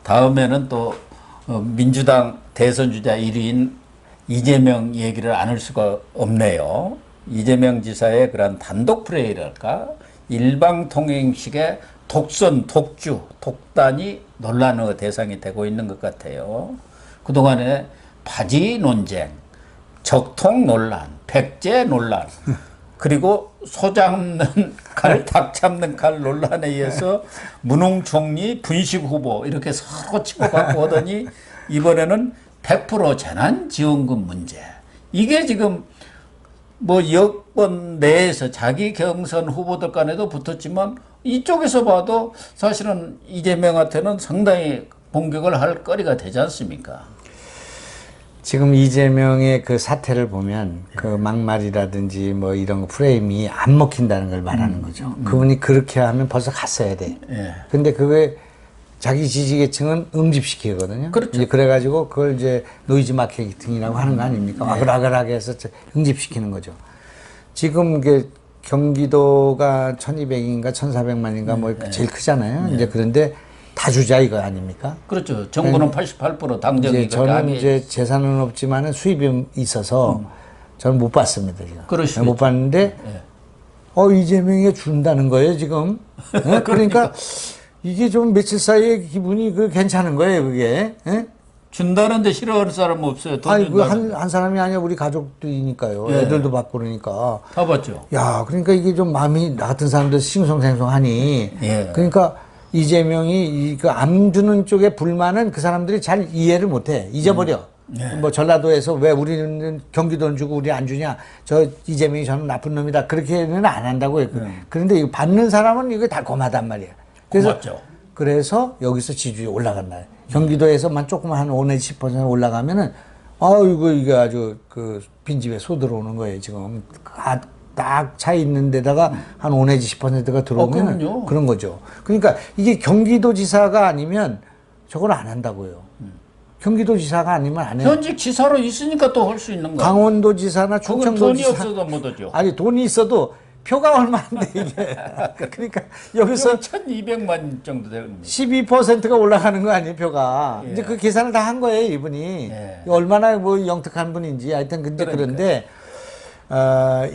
다음에는 또 민주당 대선 주자 1위인 이재명 얘기를 안 할 수가 없네요. 이재명 지사의 그런 단독 플레이랄까 일방통행식의 독선, 독주, 독단이 논란의 대상이 되고 있는 것 같아요. 그동안에 바지 논쟁, 적통 논란, 백제 논란, 그리고 소 잡는 칼, 닭 잡는 칼 논란에 의해서 문홍 총리 분식 후보 이렇게 서로 치고받고 하더니 이번에는 100% 재난지원금 문제. 이게 지금 뭐 여권 내에서 자기 경선 후보들 간에도 붙었지만 이쪽에서 봐도 사실은 이재명한테는 상당히 공격을 할 거리가 되지 않습니까? 지금 이재명의 그 사태를 보면 그 막말이라든지 뭐 이런 거 프레임이 안 먹힌다는 걸 말하는 거죠. 그분이 그렇게 하면 벌써 갔어야 돼. 근데 그게 자기 지지계층은 응집시키거든요. 그렇죠. 이제 그래가지고 그걸 이제 노이즈 마케팅이라고 하는 거 아닙니까? 아글아글하게 해서 응집시키는 거죠. 지금 이게 경기도가 1200인가 1400만인가 뭐 제일 크잖아요. 이제 그런데 다주자 이거 아닙니까? 그렇죠. 정부는 88% 당정이 저는 이제 재산은 없지만은 수입이 있어서 저는 못 봤습니다 지금. 그러시겠죠. 못 봤는데 이재명이 준다는 거예요 지금. 네? 그러니까 이게 좀 며칠 사이에 기분이 괜찮은 거예요 그게. 네? 준다는데 싫어하는 사람은 없어요. 아니 한 사람이 아니야 우리 가족들이니까요. 애들도 받고 그러니까. 다 봤죠. 야 그러니까 이게 좀 마음이 나 같은 사람들 싱숭생숭하니. 그러니까. 이재명이 안 주는 쪽의 불만은 그 사람들이 잘 이해를 못해. 잊어버려. 뭐 전라도에서 왜 우리는 경기도는 주고 우리 안 주냐. 저 이재명이 저는 나쁜 놈이다. 그렇게는 안 한다고요. 그런데 이거 받는 사람은 이거 달콤하단 말이야. 고맙죠. 그래서 여기서 지지율이 올라간다. 경기도에서만 조금 한 5 내지 10% 올라가면은 이게 아주 빈집에 소 들어오는 거예요. 지금 딱 차 있는 데다가 한 5 내지 10%가 들어오면 그런 거죠. 그러니까 이게 경기도지사가 아니면 저걸 안 한다고요. 경기도지사가 아니면 안 해요. 현직 지사로 있으니까 또 할 수 있는 거예요. 강원도지사나 충청도지사. 돈이 없어도 못 하죠. 아니 돈이 있어도 표가 얼마인데 이게. 그러니까 여기서 1200만 정도 되는 12%가 올라가는 거 아니에요 표가. 이제 그 계산을 다 한 거예요 이분이. 얼마나 뭐 영특한 분인지 하여튼 그런데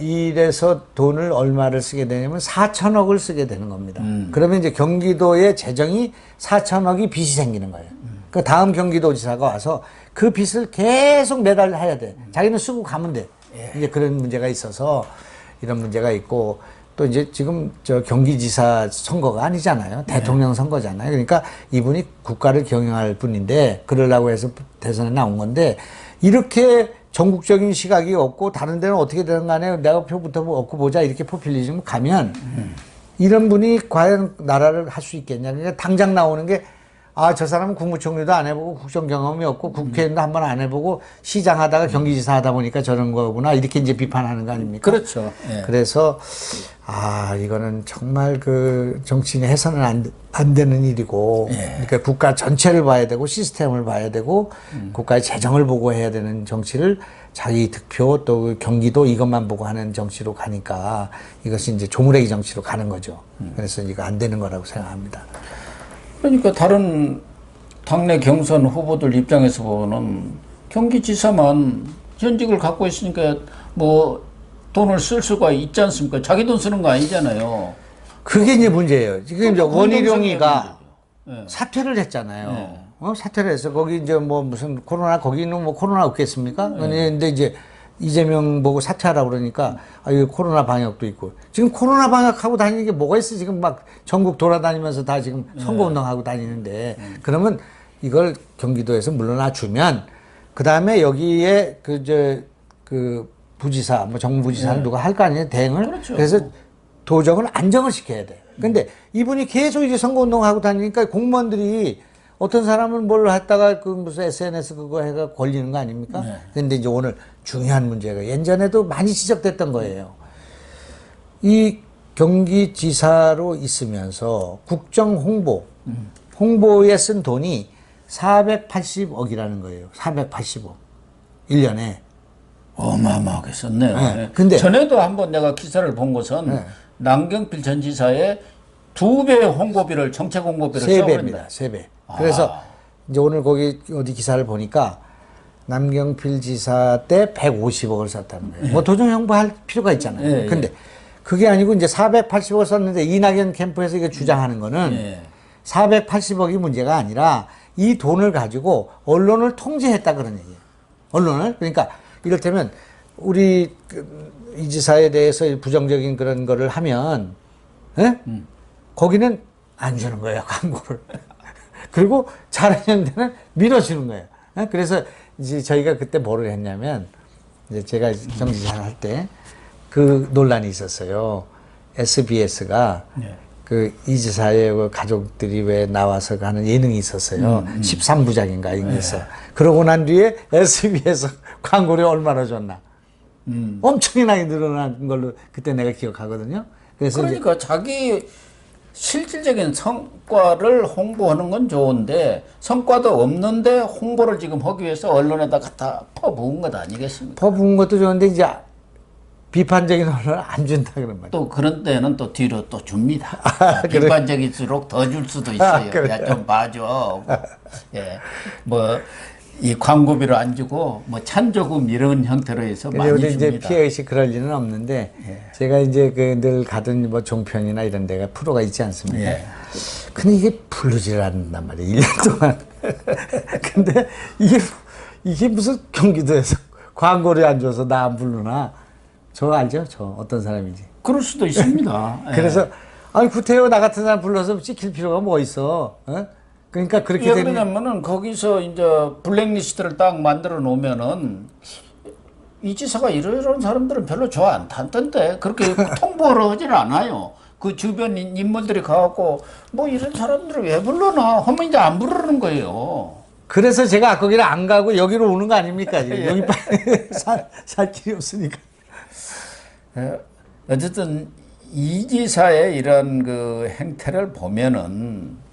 이래서 돈을 얼마를 쓰게 되냐면 4천억을 쓰게 되는 겁니다. 그러면 이제 경기도의 재정이 4천억이 빚이 생기는 거예요. 그 다음 경기도지사가 와서 그 빚을 계속 매달 해야 돼. 자기는 쓰고 가면 돼. 이제 그런 문제가 있어서 이런 문제가 있고 또 이제 지금 저 경기지사 선거가 아니잖아요. 대통령 선거잖아요. 그러니까 이분이 국가를 경영할 분인데 그러려고 해서 대선에 나온 건데 이렇게 전국적인 시각이 없고 다른 데는 어떻게 되는 간에 내가 표부터 얻고 보자 이렇게 포퓰리즘 가면 이런 분이 과연 나라를 할 수 있겠냐. 그러니까 당장 나오는 게 저 사람은 국무총리도 안 해보고 국정 경험이 없고 국회의원도 한 번 안 해보고 시장 하다가 경기지사 하다 보니까 저런 거구나 이렇게 이제 비판하는 거 아닙니까? 그렇죠. 그래서 이거는 정말 정치인이 해서는 안 되는 일이고 그러니까 국가 전체를 봐야 되고 시스템을 봐야 되고 국가의 재정을 보고 해야 되는 정치를 자기 득표 또 경기도 이것만 보고 하는 정치로 가니까 이것이 이제 조무래기 정치로 가는 거죠. 그래서 이거 안 되는 거라고 생각합니다. 그러니까 다른 당내 경선 후보들 입장에서 보면 경기지사만 현직을 갖고 있으니까 뭐 돈을 쓸 수가 있지 않습니까? 자기 돈 쓰는 거 아니잖아요. 그게 이제 문제예요. 지금 이제 원희룡이가 사퇴를 했잖아요. 사퇴를 해서 거기 이제 뭐 무슨 거기는 뭐 코로나 없겠습니까? 근데 이제 이재명 보고 사퇴하라고 그러니까 이거 코로나 방역도 있고 지금 코로나 방역하고 다니는 게 뭐가 있어? 지금 막 전국 돌아다니면서 다 지금 선거운동하고 다니는데 그러면 이걸 경기도에서 물러나 주면 그 다음에 여기에 부지사 뭐 정무부지사는 누가 할 거 아니에요 대행을. 그렇죠. 그래서 도정을 안정을 시켜야 돼. 근데 이분이 계속 이제 선거운동하고 다니니까 공무원들이 어떤 사람은 뭘 했다가 무슨 SNS 그거 해가 걸리는 거 아닙니까? 근데 이제 오늘 중요한 문제가 예전에도 많이 지적됐던 거예요. 이 경기지사로 있으면서 국정 홍보에 쓴 돈이 480억이라는 거예요. 480억. 1년에. 어마어마하게 썼네요. 네. 근데 전에도 한번 내가 기사를 본 것은 남경필 전 지사의 2배 홍보비를 정책 홍보비를 써버립니다. 3배입니다. 3배. 그래서 이제 오늘 거기 어디 기사를 보니까 남경필 지사 때 150억을 썼다는 거예요. 뭐 도정 형보할 필요가 있잖아요. 근데 그게 아니고 이제 480억을 썼는데 이낙연 캠프에서 이게 주장하는 거는 480억이 문제가 아니라 이 돈을 가지고 언론을 통제했다 그런 얘기예요. 언론을. 그러니까 이를테면 우리 이 지사에 대해서 부정적인 그런 거를 하면 거기는 안 주는 거예요, 광고를. 그리고 잘하는 데는 밀어주는 거예요. 그래서 이제 저희가 그때 뭐를 했냐면 이제 제가 정치잘 할 때 그 논란이 있었어요. SBS가 그 이 지사의 그 가족들이 왜 나와서 가는 예능이 있었어요. 13부작인가 이게서. 그러고 난 뒤에 SBS 광고료 얼마나 줬나. 엄청나게 늘어난 걸로 그때 내가 기억하거든요. 그래서 그러니까 자기 실질적인 성과를 홍보하는 건 좋은데 성과도 없는데 홍보를 지금 하기 위해서 언론에다 갖다 퍼부은 것 아니겠습니까? 퍼부은 것도 좋은데 이제 비판적인 언론을 안 준다 그런 말이에요. 또 그런 때는 또 뒤로 또 줍니다. 비판적일수록 더 줄 수도 있어요. 야, 좀 봐줘. 예, 뭐 이 광고비로 안 주고 뭐 찬조금 이런 형태로 해서 많이 우리 줍니다. 이제 피해의식 그럴 일은 없는데 제가 이제 그 늘 가던 뭐 종편이나 이런 데가 프로가 있지 않습니까? 근데 이게 부르지를 않는단 말이에요. 1년 동안. 근데 이게 무슨 경기도에서 광고를 안 줘서 나 안 부르나? 저 알죠? 저 어떤 사람인지. 그럴 수도 있습니다. 그래서 아니 구태여 나 같은 사람 불러서 찍힐 필요가 뭐 있어? 그러니까 그렇게 되면 그러냐면은 거기서 이제 블랙리스트를 딱 만들어 놓으면은 이 지사가 이런 사람들은 별로 좋아 안 탄던데 그렇게 통보를 하지는 않아요. 그 주변 인물들이 가갖고 뭐 이런 사람들을 왜 불러나 하면 이제 안 부르는 거예요. 그래서 제가 거기를 안 가고 여기로 오는 거 아닙니까? 지금 여기 빨리 살 길이 없으니까. 어쨌든 이 지사의 이런 그 행태를 보면은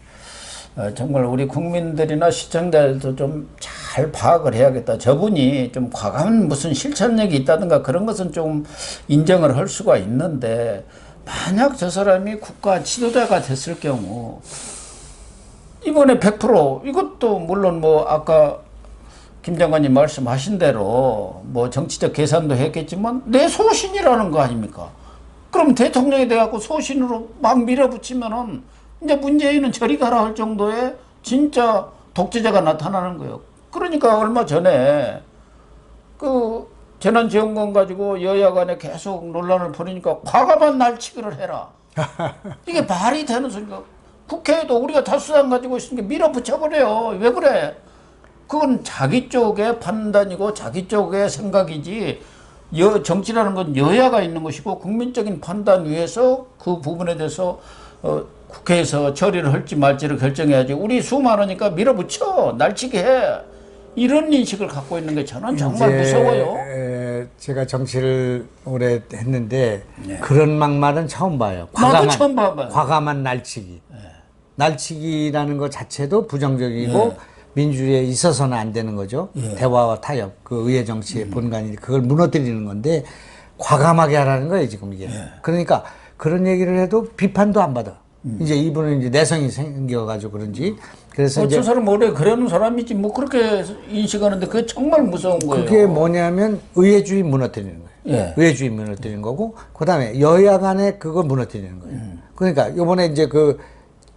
정말 우리 국민들이나 시청자들도 좀 잘 파악을 해야겠다. 저분이 좀 과감한 무슨 실천력이 있다든가 그런 것은 좀 인정을 할 수가 있는데 만약 저 사람이 국가 지도자가 됐을 경우 이번에 100% 이것도 물론 뭐 아까 김 장관님 말씀하신 대로 뭐 정치적 계산도 했겠지만 내 소신이라는 거 아닙니까? 그럼 대통령이 돼갖고 소신으로 막 밀어붙이면은 이제 문재인은 저리 가라 할 정도의 진짜 독재자가 나타나는 거예요. 그러니까 얼마 전에 그 재난지원금 가지고 여야 간에 계속 논란을 벌이니까 과감한 날치기를 해라. 이게 말이 되는 소리가 국회에도 우리가 다수당 가지고 있으니까 밀어붙여버려요. 왜 그래? 그건 자기 쪽의 판단이고 자기 쪽의 생각이지 정치라는 건 여야가 있는 것이고 국민적인 판단 위에서 그 부분에 대해서 국회에서 처리를 할지 말지를 결정해야지 우리 수많으니까 밀어붙여 날치기 해 이런 인식을 갖고 있는 게 저는 정말 무서워요. 제가 정치를 오래 했는데 그런 막말은 처음 봐요. 나도 처음 봐봐요. 과감한 날치기. 날치기라는 것 자체도 부정적이고 민주주의에 있어서는 안 되는 거죠. 대화와 타협, 그 의회 정치의 본관이 그걸 무너뜨리는 건데 과감하게 하라는 거예요 지금 이게. 그러니까 그런 얘기를 해도 비판도 안 받아. 이제 이분은 이제 내성이 생겨가지고 그런지. 그래서 이제 저 사람 원래 그러는 사람이지 뭐 그렇게 인식하는데 그게 정말 무서운 거예요. 그게 뭐냐면 의회주의 무너뜨리는 거예요. 의회주의 무너뜨리는 거고, 그 다음에 여야 간에 그걸 무너뜨리는 거예요. 그러니까 요번에 이제 그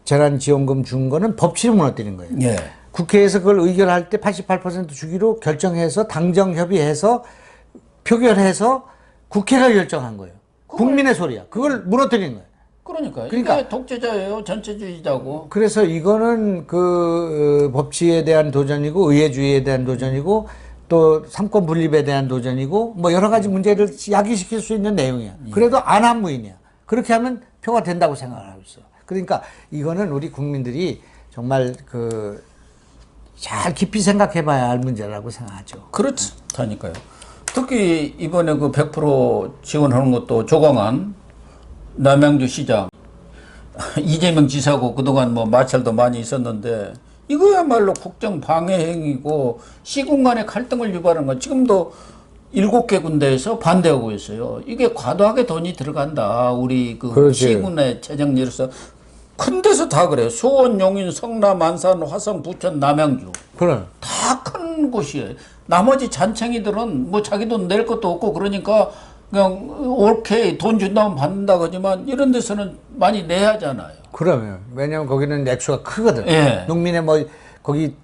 재난지원금 준 거는 법치를 무너뜨리는 거예요. 국회에서 그걸 의결할 때 88% 주기로 결정해서 당정 협의해서 표결해서 국회가 결정한 거예요. 국민의 소리야. 그걸 무너뜨리는 거예요. 그러니까 이게 독재자예요. 전체주의자고. 그래서 이거는 그 법치에 대한 도전이고 의회주의에 대한 도전이고 또 삼권 분립에 대한 도전이고 뭐 여러 가지 문제를 야기시킬 수 있는 내용이야. 그래도 안한무인이야. 그렇게 하면 표가 된다고 생각을 하고 있어. 그러니까 이거는 우리 국민들이 정말 그 잘 깊이 생각해봐야 할 문제라고 생각하죠. 그렇다니까요. 특히 이번에 그 100% 지원하는 것도 조광안 남양주 시장 이재명 지사고 그동안 뭐 마찰도 많이 있었는데 이거야말로 국정 방해 행위고 시군 간의 갈등을 유발하는 건 지금도 7개 군데에서 반대하고 있어요. 이게 과도하게 돈이 들어간다. 우리 그 그렇지. 시군의 재정리로서 큰 데서 다 그래요. 수원, 용인, 성남, 안산, 화성, 부천, 남양주. 그래. 다 큰 곳이에요. 나머지 잔챙이들은 뭐 자기 돈 낼 것도 없고 그러니까 그냥 오케이 돈 준다면 받는다 그러지만 이런 데서는 많이 내야 하잖아요. 그러면 왜냐면 거기는 액수가 크거든. 예. 농민의 뭐 거기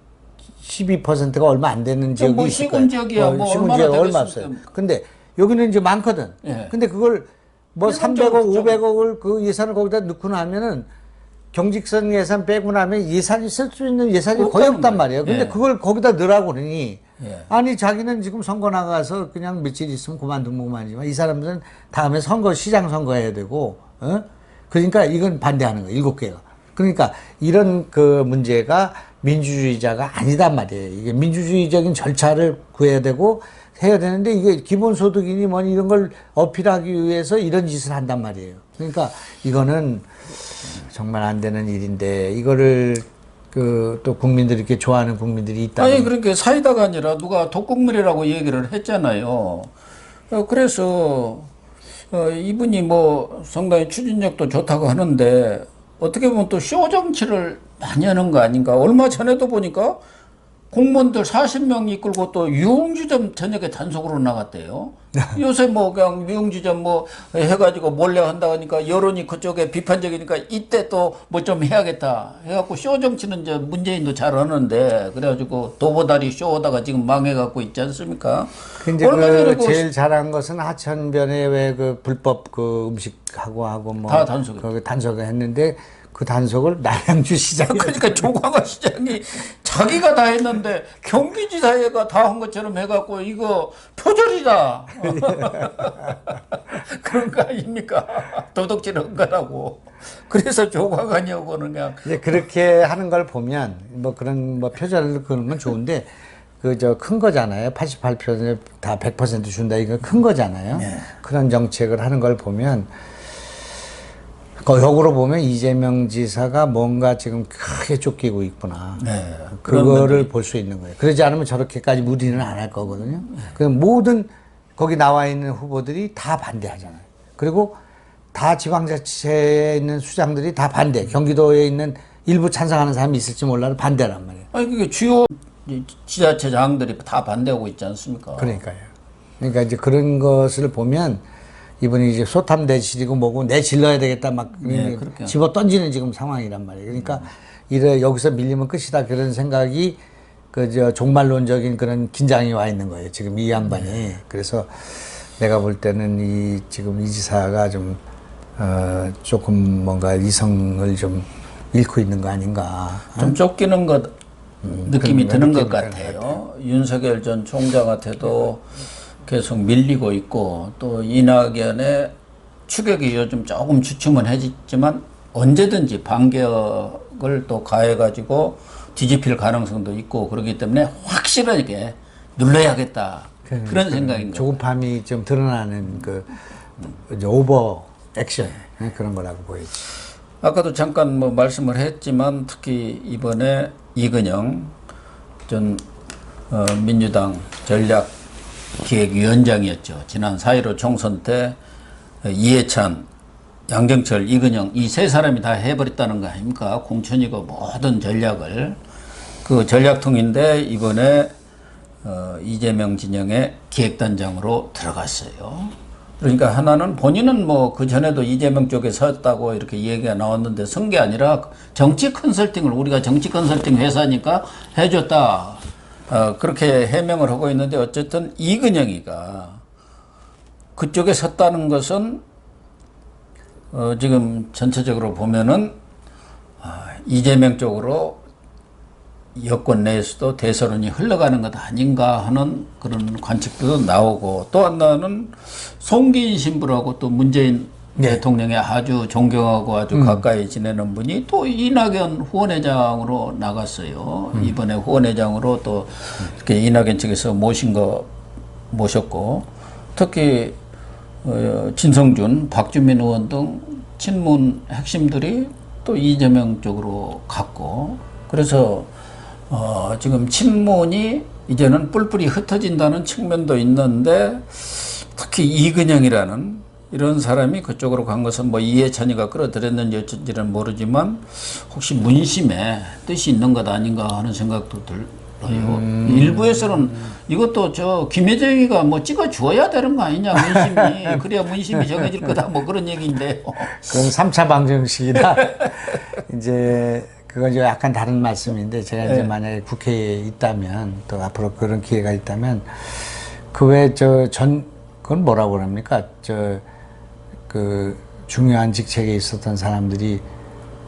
12%가 얼마 안 되는 지역이 뭐 있을 시군 거야. 지역이야. 뭐 시군 얼마나 지역 얼마 되겠습니까? 없어요. 근데 여기는 이제 많거든. 예. 근데 그걸 뭐 일반적으로 300억, 500억을 그 예산을 거기다 넣고 나면은 경직성 예산 빼고 나면 예산이 쓸 수 있는 예산이 거의 없다는 없단 거예요. 말이에요. 근데 예. 그걸 거기다 넣으라고 그러니 예. 아니 자기는 지금 선거 나가서 그냥 며칠 있으면 그만두면 그만이지만 이 사람들은 다음에 선거 시장 선거 해야 되고 그러니까 이건 반대하는 거예요. 7개가. 그러니까 이런 그 문제가 민주주의자가 아니단 말이에요. 이게 민주주의적인 절차를 구해야 되고 해야 되는데 이게 기본소득이니 뭐니 이런 걸 어필하기 위해서 이런 짓을 한단 말이에요. 그러니까 이거는 정말 안 되는 일인데 이거를 그 또 국민들이 이렇게 좋아하는 국민들이 있다. 아니 그러니까 사이다가 아니라 누가 독국물이라고 얘기를 했잖아요. 그래서 이분이 뭐 상당히 추진력도 좋다고 하는데 어떻게 보면 또 쇼 정치를 많이 하는 거 아닌가. 얼마 전에도 보니까 공무원들 40명 이끌고 또 유흥주점 저녁에 단속으로 나갔대요. 요새 뭐 그냥 유흥주점 뭐 해가지고 몰래 한다 하니까 여론이 그쪽에 비판적이니까 이때 또 뭐 좀 해야겠다 해갖고 쇼 정치는 이제 문재인도 잘하는데 그래가지고 도보다리 쇼하다가 지금 망해갖고 있지 않습니까? 근데 얼마 전에 그 제일 잘한 것은 하천변에 왜 그 불법 그 음식하고 뭐 다 단속을 거기 단속을 했는데 그 단속을 남양주 시장에 그러니까 조광화 시장이 자기가 다 했는데 경기지사회가 다 한 것처럼 해갖고 이거 표절이다. 그런 거 아닙니까? 도덕질 한 거라고. 그래서 조광화냐고는 그냥. 이제 그렇게 하는 걸 보면 뭐 그런 뭐 표절 그런 건 좋은데 그 저 큰 거잖아요. 88% 다 100% 준다 이거 큰 거잖아요. 네. 그런 정책을 하는 걸 보면 그 역으로 보면 이재명 지사가 뭔가 지금 크게 쫓기고 있구나. 네, 그거를 볼 수 있는 거예요. 그러지 않으면 저렇게까지 무리는 안 할 거거든요. 그 모든 거기 나와 있는 후보들이 다 반대하잖아요. 그리고 다 지방자치에 있는 수장들이 다 반대. 경기도에 있는 일부 찬성하는 사람이 있을지 몰라도 반대란 말이에요. 아니 그게 주요 지자체장들이 다 반대하고 있지 않습니까? 그러니까요. 그러니까 이제 그런 것을 보면 이분이 이제 소탐대실이고 뭐고 내 질러야 되겠다 막 네, 집어 던지는 지금 상황이란 말이에요. 그러니까 이래 여기서 밀리면 끝이다 그런 생각이 그 저 종말론적인 그런 긴장이 와 있는 거예요. 지금 이 양반이. 네. 그래서 내가 볼 때는 이 지금 이 지사가 좀 조금 뭔가 이성을 좀 잃고 있는 거 아닌가. 좀 쫓기는 것 느낌이 드는 것 같아요. 윤석열 전 총장한테도 계속 밀리고 있고 또 이낙연의 추격이 요즘 조금 주춤은 해지지만 언제든지 반격을 또 가해가지고 뒤집힐 가능성도 있고 그렇기 때문에 확실하게 눌러야겠다 그런 생각인 거예요. 조급함이 좀 드러나는 그 이제 오버 액션 그런 거라고 보이지. 아까도 잠깐 뭐 말씀을 했지만 특히 이번에 이근영 전 민주당 전략기획위원장이었죠. 지난 4.15 총선 때 이해찬, 양정철, 이근영 이 세 사람이 다 해버렸다는 거 아닙니까? 공천이고 모든 전략을. 그 전략통인데 이번에 이재명 진영의 기획단장으로 들어갔어요. 그러니까 하나는 본인은 뭐 그 전에도 이재명 쪽에 섰다고 이렇게 얘기가 나왔는데 선 게 아니라 정치 컨설팅을 우리가 정치 컨설팅 회사니까 해줬다. 그렇게 해명을 하고 있는데 어쨌든 이근영이가 그쪽에 섰다는 것은 지금 전체적으로 보면은 이재명 쪽으로 여권 내에서도 대선론이 흘러가는 것 아닌가 하는 그런 관측도 나오고 또 하나는 송기인 신부라고 또 문재인 대통령의 아주 존경하고 아주 가까이 지내는 분이 또 이낙연 후원회장으로 나갔어요. 이번에 후원회장으로 또 이렇게 이낙연 측에서 모셨고 특히 진성준, 박주민 의원 등 친문 핵심들이 또 이재명 쪽으로 갔고 그래서 지금 친문이 이제는 뿔뿔이 흩어진다는 측면도 있는데 특히 이근영이라는 이런 사람이 그쪽으로 간 것은 뭐 이해찬이가 끌어들였는지 어쩐지는 모르지만 혹시 문심에 뜻이 있는 것 아닌가 하는 생각도 들어요. 일부에서는 이것도 저 김혜정이가 뭐 찍어 주어야 되는 거 아니냐 문심이 그래야 문심이 정해질 거다 뭐 그런 얘기인데요. 그건 3차 방정식이다. 이제 그건 이제 약간 다른 말씀인데 제가 이제 만약에 국회에 있다면 또 앞으로 그런 기회가 있다면 그 외 그건 뭐라고 그럽니까? 그 중요한 직책에 있었던 사람들이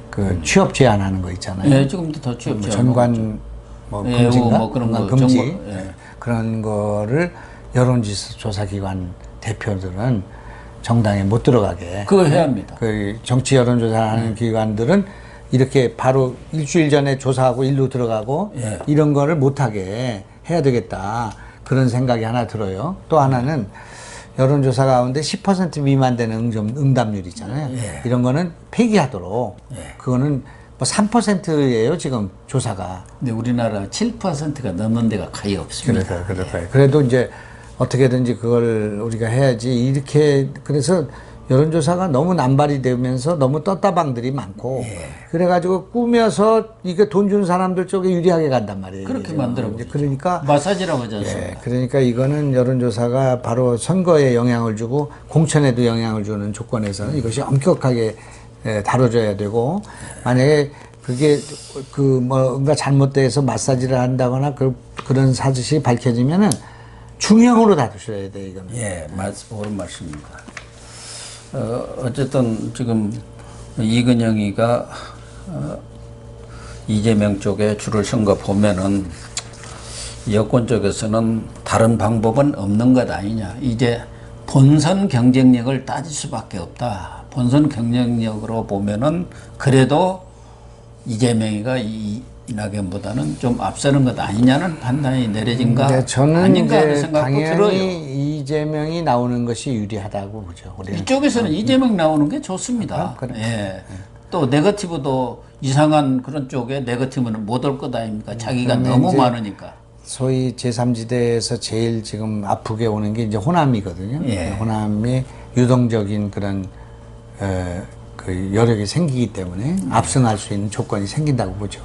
그 취업 제한하는 거 있잖아요. 예, 지금도 더 취업 제한. 전관 뭐 예, 금지인가? 뭐 그런 거, 금지 정보, 예. 그런 거를 여론조사기관 대표들은 정당에 못 들어가게 그거 해야 합니다. 그 정치 여론조사하는 기관들은 이렇게 바로 일주일 전에 조사하고 일로 들어가고 이런 거를 못하게 해야 되겠다 그런 생각이 하나 들어요. 또 하나는 여론조사 가운데 10% 미만 되는 응답률 있잖아요. 이런 거는 폐기하도록 그거는 뭐 3%예요 지금 조사가. 근데 우리나라 7%가 넘는 데가 거의 없습니다. 그럴까요. 그래도 이제 어떻게든지 그걸 우리가 해야지 이렇게 그래서 여론조사가 너무 남발이 되면서 너무 떴다방들이 많고 그래가지고 꾸며서 이게 돈 준 사람들 쪽에 유리하게 간단 말이에요. 그렇게 만들어 그러니까 마사지라고 하지 않습니까? 그러니까 이거는 여론조사가 바로 선거에 영향을 주고 공천에도 영향을 주는 조건에서는 이것이 엄격하게 다뤄져야 되고 만약에 그게 그 뭔가 잘못돼서 마사지를 한다거나 그런 사실이 밝혀지면은 중형으로 다루셔야 돼 이거는. 예, 옳은 말씀입니다. 어쨌든 지금 이근영이가 이재명 쪽에 줄을 선 거 보면은 여권 쪽에서는 다른 방법은 없는 것 아니냐. 이제 본선 경쟁력을 따질 수밖에 없다. 본선 경쟁력으로 보면은 그래도 이재명이가 이낙연보다는 좀 앞서는 것 아니냐는 판단이 내려진가 저는 아닌가 하는 이제 생각도 당연히 들어요. 이재명이 나오는 것이 유리하다고 보죠. 우리는. 이쪽에서는 이재명 나오는 게 좋습니다. 예. 또 네거티브도 이상한 그런 쪽에 네거티브는 못 올 것 아닙니까? 자기가 너무 많으니까. 소위 제3지대에서 제일 지금 아프게 오는 게 이제 호남이거든요. 호남이 유동적인 그런 그 여력이 생기기 때문에 압승할 수 있는 조건이 생긴다고 보죠.